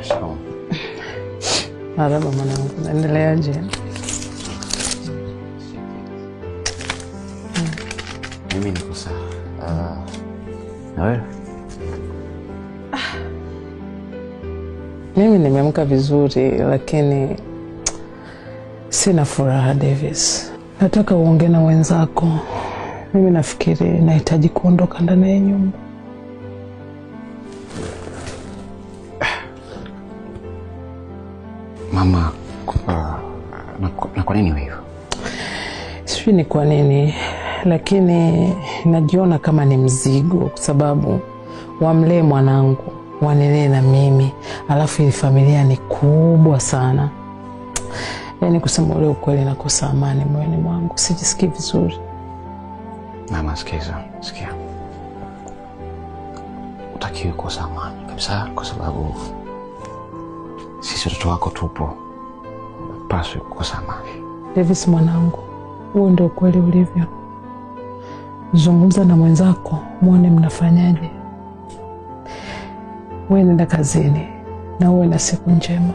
Shikamoo. Marahaba mwanangu, naendeleaje? Mimi niko sawa. Na wewe? Mimi nimeamka vizuri lakini sina furaha Davis. Nataka uongee na wenzako. Mimi nafikiri nahitaji kuondoka ndani ya nyumba. Mama, na kwa nini hivyo? Sijui ni kwa nini, lakini najiona kama ni mzigo kwa sababu wamlee mwanangu, wanilee na mimi, alafu hii familia ni kubwa sana. Yaani kusema ule ukweli nakosa amani moyoni mwangu, sijisikii vizuri. Mama, sikia. Utakiwi kukosa amani kabisa kwa sababu sisi watoto wako tupo. Paswi kukosa amani. Davis mwanangu, huo ndio ukweli ulivyo. Zungumza na mwenzako, muone mnafanyaje. Wewe nenda kazini na uwe na siku njema.